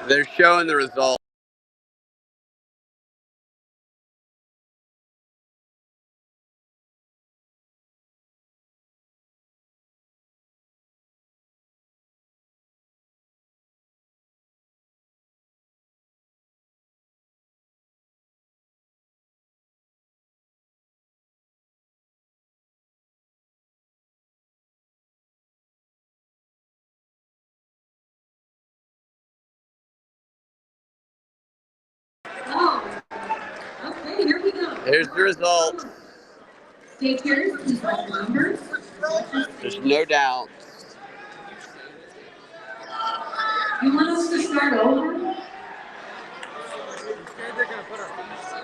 They're showing the results. Oh, okay, here we go. Here's the results. Stay tuned. Please write the numbers. There's no doubt. You want us to start over?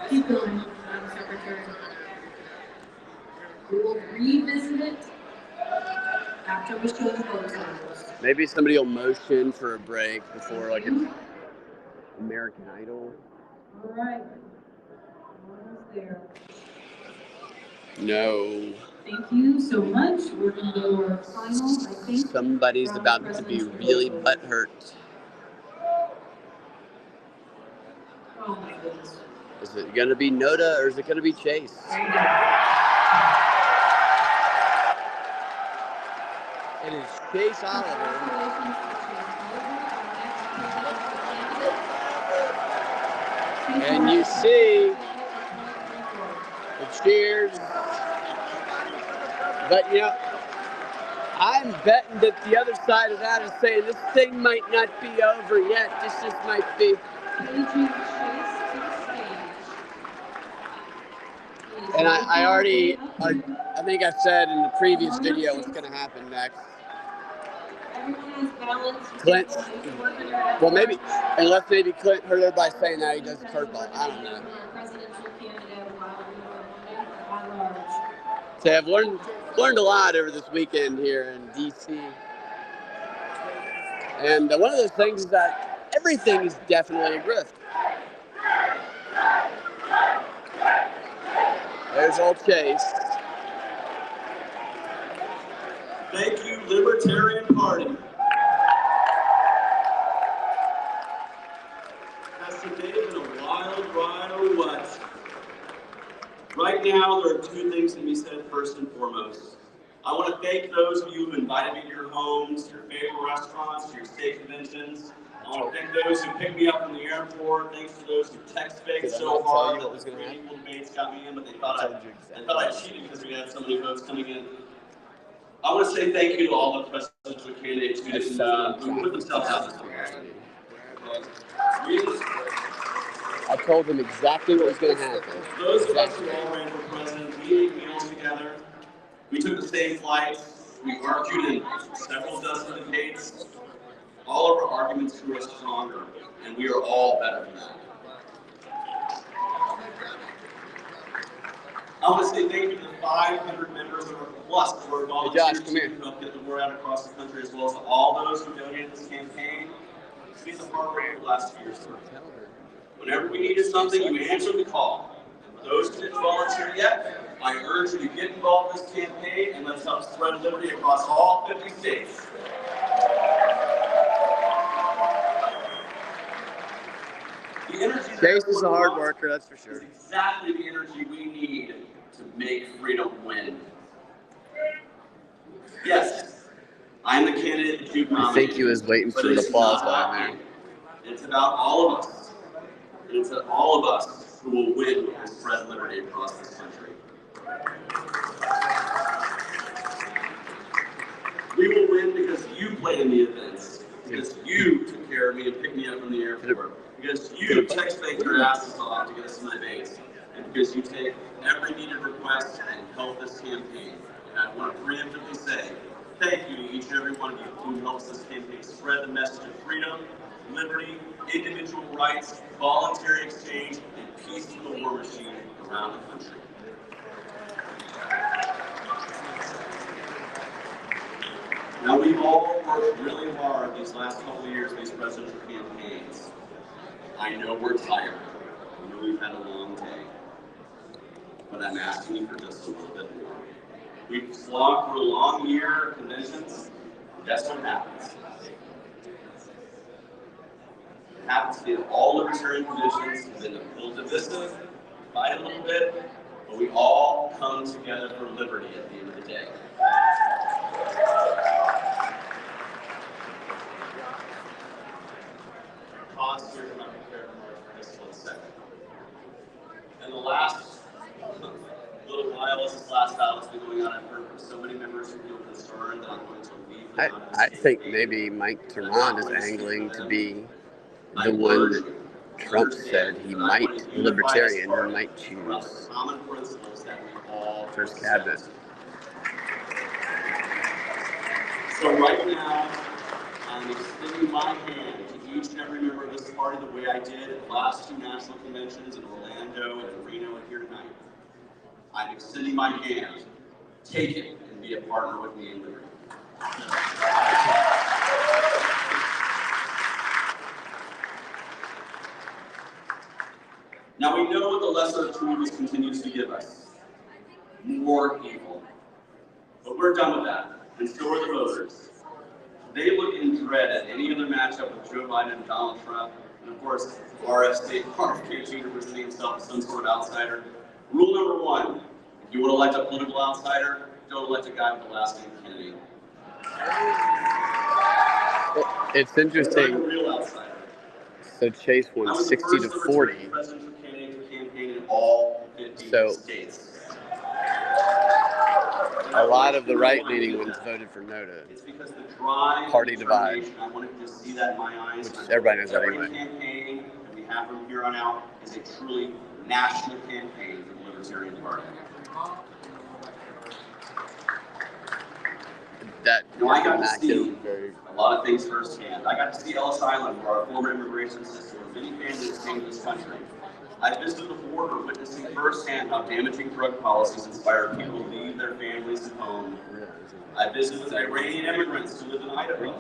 Keep going, Madam Secretary. We will revisit it after we show the vote totals. Maybe somebody will motion for a break before like an American Idol. All right. Almost there. No. Thank you so much. We're going to go to our final, I think. Somebody's about to be really butthurt. Oh my goodness. Is it going to be Noda or is it going to be Chase? It is Chase Oliver. And you see the cheers. But, you know, I'm betting that the other side of that is saying this thing might not be over yet. This just might be. And I think I said in the previous video what's going to happen next. Clint, well, maybe, unless maybe Clint heard everybody saying that he does a curveball. I don't know. So I've learned a lot over this weekend here in D.C. And one of those things is that everything is definitely a grift. There's old Chase. Thank you, Libertarian Party. Has today been a wild ride or what? Right now, there are two things to be said first and foremost. I want to thank those of you who invited me to your homes, to your favorite restaurants, to your state conventions. I want to thank those who picked me up from the airport. Thanks to those who text-faked so hard that the three equal debates got me in, but they thought I cheated because we had so many votes coming in. I want to say thank you to all the presidential candidates who put themselves out there. I told him exactly what was going to happen. Those of us who all ran for president, we ate meals together. We took the same flights. We argued in several dozen debates. All of our arguments grew us stronger, and we are all better for that. I want to say thank you to the 500 members of our plus who are volunteers to help get the word out across the country, as well as to all those who donated this campaign. It's been the hard work for the last 2 years. Whenever we needed something, you answered the call. And for those who didn't volunteer yet, I urge you to get involved in this campaign and let's help spread liberty across all 50 states. The energy Chase is a hard worker, that's for sure. Is exactly the energy we need to make freedom win. Yes, I'm the candidate that you've nominated. I think he was waiting for the applause down there. It's about all of us. And it's all of us who will win and spread liberty across this country. We will win because you played in the events, because you took care of me and picked me up from the airport, because you text-faked your asses off to get us in the debates, and because you take every needed request and help this campaign. And I want to preemptively say thank you to each and every one of you who helps this campaign spread the message of freedom, liberty, individual rights, voluntary exchange, and peace in the war machine around the country. Now, we've all worked really hard these last couple of years, these presidential campaigns. I know we're tired. I know we've had a long day. But I'm asking you for just a little bit more. We've slogged through a long year of conventions. Guess what happens? It happens to be that all libertarian conventions have been a little divisive, fight a little bit, but we all come together for liberty at the end of the day. Pause here to my prepared remarks for just 1 second. And the last little while, as this last battle has been going on, I've heard from so many members who feel concerned that I'm going to leave them out of I this think campaign. maybe Mike Terran is angling to be the one that Trump said he might, libertarian, who might choose first cabinet. So right now, I'm extending my hand to each and every member of this party the way I did at the last 2 national conventions in Orlando and Reno and here tonight. I'm extending my hand. Take it and be a partner with me in liberty. Now we know what the lesser of two evils continues to give us. More evil. But we're done with that, and so are the voters. They look in dread at any other matchup with Joe Biden and Donald Trump, and of course, RFK Jr. presenting himself as some sort of outsider. Rule number 1, if you want to elect a political outsider, don't elect a guy with the last name Kennedy. It's interesting. Elect a real outsider. So Chase won 60 to 40. Presidential candidate to campaign in all 50 states. A lot of the right-leaning ones voted for no to party divide, which everybody knows that anyway. Campaign that we have from here on out is a truly national campaign for the Libertarian Party. That I got to see a lot of things firsthand. I got to see Ellis Island, where our former immigration system, where many families came to this country. I visited the border, witnessing firsthand how damaging drug policies inspire people to leave their families and home. I visited with Iranian immigrants who live in Idaho.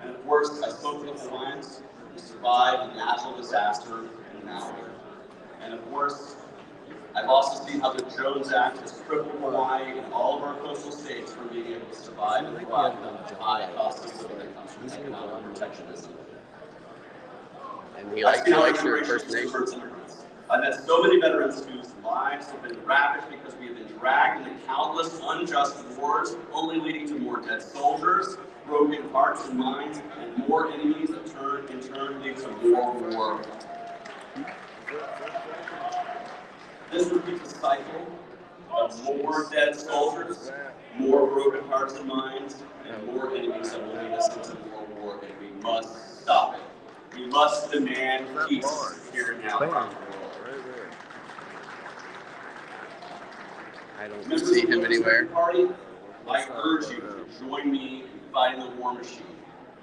And of course, I spoke with the Hawaiians who survived a natural disaster in Maui. And of course, I've also seen how the Jones Act has crippled Hawaii and all of our coastal states from being able to survive and thrive with the high cost of living that comes from economic protectionism. And he likes your First Nations. I've met so many veterans whose lives have been ravaged because we have been dragged into countless unjust wars, only leading to more dead soldiers, broken hearts and minds, and more enemies that in turn lead to more war. This repeats a cycle of more dead soldiers, more broken hearts and minds, and more enemies that will lead us into more war, and we must stop it. We must demand peace here and now around the world. I don't see him anywhere. Party, I urge you to join me in fighting the war machine.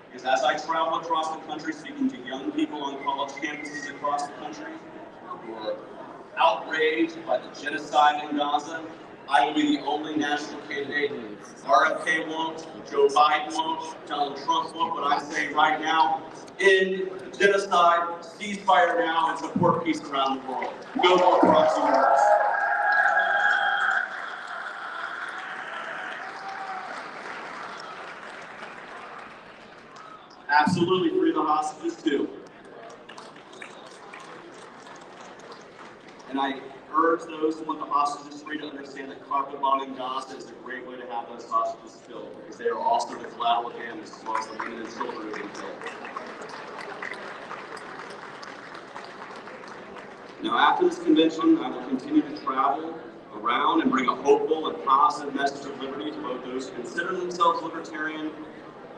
Because as I travel across the country speaking to young people on college campuses across the country who are outraged by the genocide in Gaza, I will be the only national candidate. RFK won't, Joe Biden won't, Donald Trump won't, but I say right now, end the genocide, ceasefire now, and support peace around the world. No more proxy wars. Absolutely free the hostages too. And I urge those who want the hostages free to understand that carpet bombing Gaza is a great way to have those hostages killed, because they are also the collateral damage as well as the women and children who have been killed. Now, after this convention, I will continue to travel around and bring a hopeful and positive message of liberty to both those who consider themselves libertarian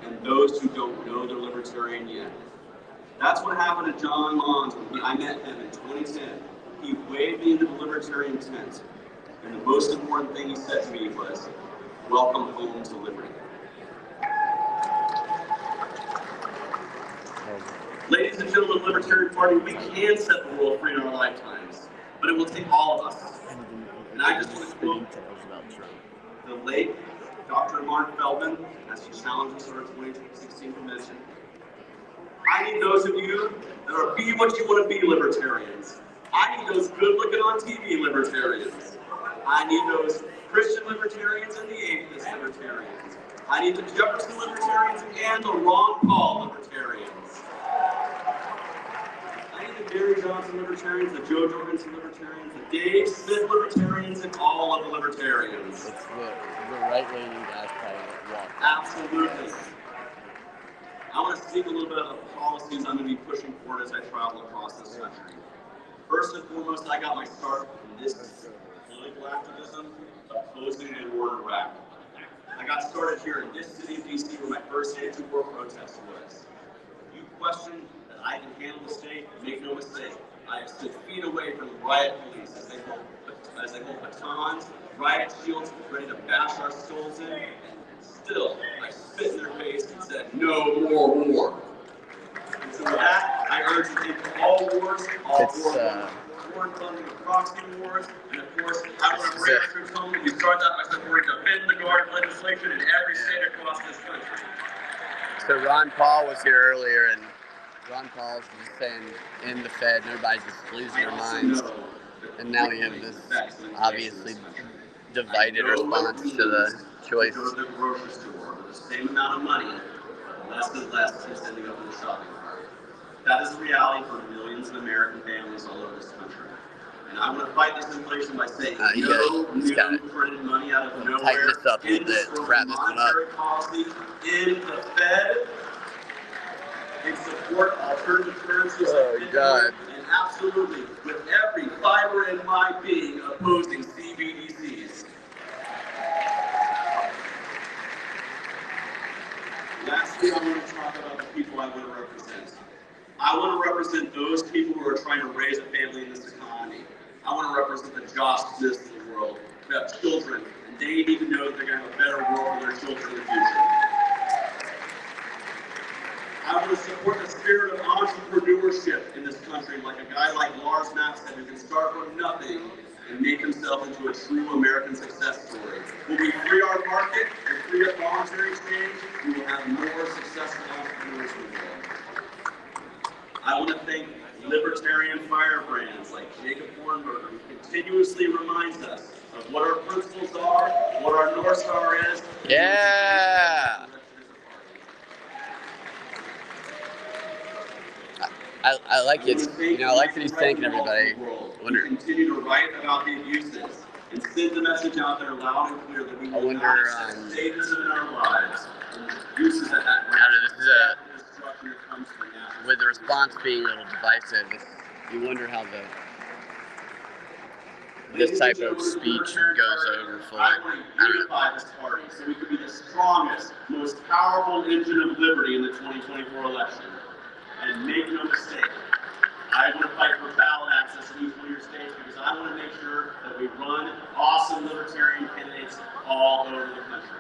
and those who don't know they're libertarian yet. That's what happened to John Mons when I met him in 2010. He waved me into the libertarian tent, and the most important thing he said to me was, "Welcome home to liberty." Ladies and gentlemen of the Libertarian Party, we can set the world free in our lifetimes, but it will take all of us. And I just want to quote the late Dr. Mark Feldman as he challenged us at our 2016 convention. I need those of you that are be what you want to be libertarians. I need those good-looking on TV libertarians. I need those Christian libertarians and the atheist libertarians. I need the Jefferson libertarians and the Ron Paul libertarians. Johnson Libertarians, the Joe Jorgensen Libertarians, the Dave Smith Libertarians, and all of the Libertarians. It's the right-leaning guys probably walk. Absolutely. I want to speak a little bit about the policies I'm going to be pushing forward as I travel across this country. First and foremost, I got my start in this political activism opposing a war in Iraq. I got started here in this city of DC where my first anti-war protest was. If you question that I can handle the state, make no mistake, I have stood feet away from the riot police as they hold batons, riot shields, ready to bash our skulls in. Still, I spit in their face and said, "No more war." And so with that, I urge you to take all wars, all foreign funding of proxy wars, and of course, I want to bring our troops home. We start that by supporting defend the guard legislation in every state across this country. So Ron Paul was here earlier, and Ron Paul's just saying in the Fed, and everybody's just losing their minds. And now we have this obviously divided response to the choice. Go to the grocery store with the same amount of money, less and less is ending up in the shopping cart. That is the reality for millions of American families all over this country. And I want to fight this inflation by saying no new printed money out of nowhere. Tighten this up a little bit to wrap this one up. Policy in the Fed and support alternative currencies. Oh, God. And absolutely, with every fiber in my being, opposing CBDCs. Lastly, I want to talk about the people I want to represent. I want to represent those people who are trying to raise a family in this economy. I want to represent the Josh Smiths of the world who have children, and they need to know that they're going to have a better world for their children in the future. I want to support the spirit of entrepreneurship in this country, like a guy like Lars Matson who can start from nothing and make himself into a true American success story. When we free our market and free up voluntary exchange, we will have more successful entrepreneurs in the world. I want to thank libertarian firebrands like Jacob Hornberger, who continuously reminds us of what our principles are, what our North Star is. Yeah. I like it. You know, I like that he's thanking everybody. We continue to write about the abuses and send the message out there loud and clear that we will not accept sadism in our lives and abuses that with the response being a little divisive, you wonder how this type of speech goes over fully. I want to unify this party so we can be the strongest, most powerful engine of liberty in the 2024 election. And make no mistake, I want to fight for ballot access in each one of your states because I want to make sure that we run awesome libertarian candidates all over the country.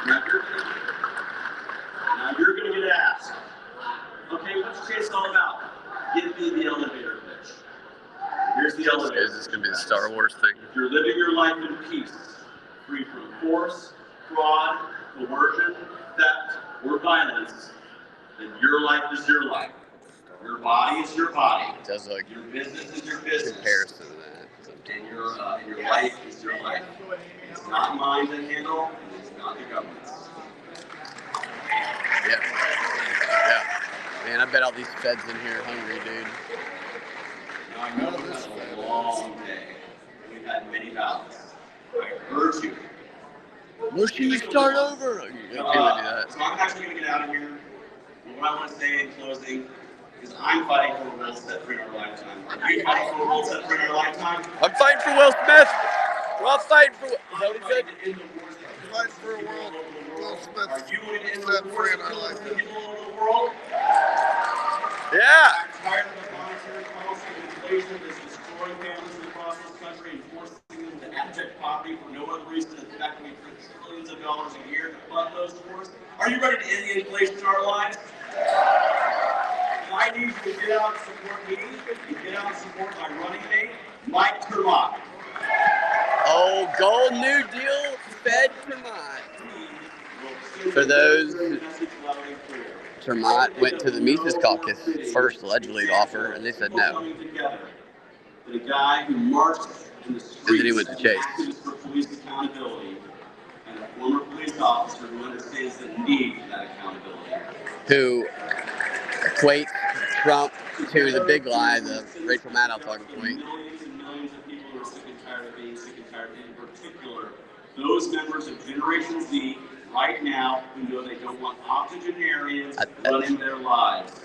Now you're going to get asked, okay, what's Chase all about? Give me the elevator pitch. Here's the elevator. Is this going to be the Star Wars thing? If you're living your life in peace, free from force, fraud, coercion, theft, or violence, then your life is your life. Your body is your body. It does like your business is your business. Comparison to that. And your life is your life. It's not mine to handle, and it's not the government's. Yeah. Man, I bet all these feds in here are hungry, dude. Now I know this is a long day. We've had many ballots. I urge you. Where should we start over? So I'm actually going to get out of here. But what I want to say in closing is I'm fighting for a world set free in our lifetime. Are you fighting for a world set free in our lifetime? I'm fighting for Will Smith. We're all fighting for. Is that what he said? Fighting for a world. Will Smith. Are you going to end the wars that kill us in people all over the world? Yeah. I'm tired of the monetary policy and inflation that's destroying families across this country and forcing them to abject poverty for no other reason than the fact that we print trillions of dollars a year to fund those wars. Are you ready to end the inflation in our lives? I need you to get out and support me and get out and support my running mate, Mike Termott. Oh, Gold New Deal, Fed Termott. For those, Termott went to the Mises Caucus first, allegedly, to offer, and they said no. The guy who marched in the streets and then he went to Chase. For police accountability, and a former police officer who understands the need for that accountability. Who equates Trump to the big lie, the Rachel Maddow talking point. Millions and millions of people are sick and tired of being sick and tired, in particular, those members of Generation Z right now who know they don't want octogenarians running their lives.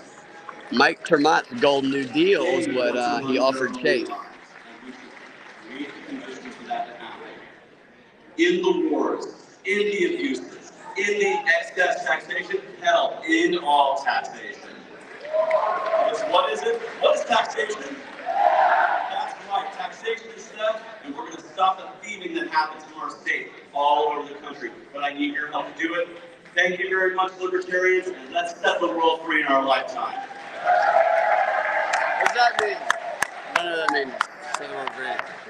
Mike Termott's Golden New Deal is what he offered Chase. And we should create the conditions for that to happen. In the wars, in the abuses, in the excess taxation, hell, in all taxation. Because what is it? What is taxation? That's right, taxation is theft, and we're going to stop the thieving that happens in our state all over the country. But I need your help to do it. Thank you very much, Libertarians, and let's set the world free in our lifetime. What does that mean? I don't know what that means. Set the world free.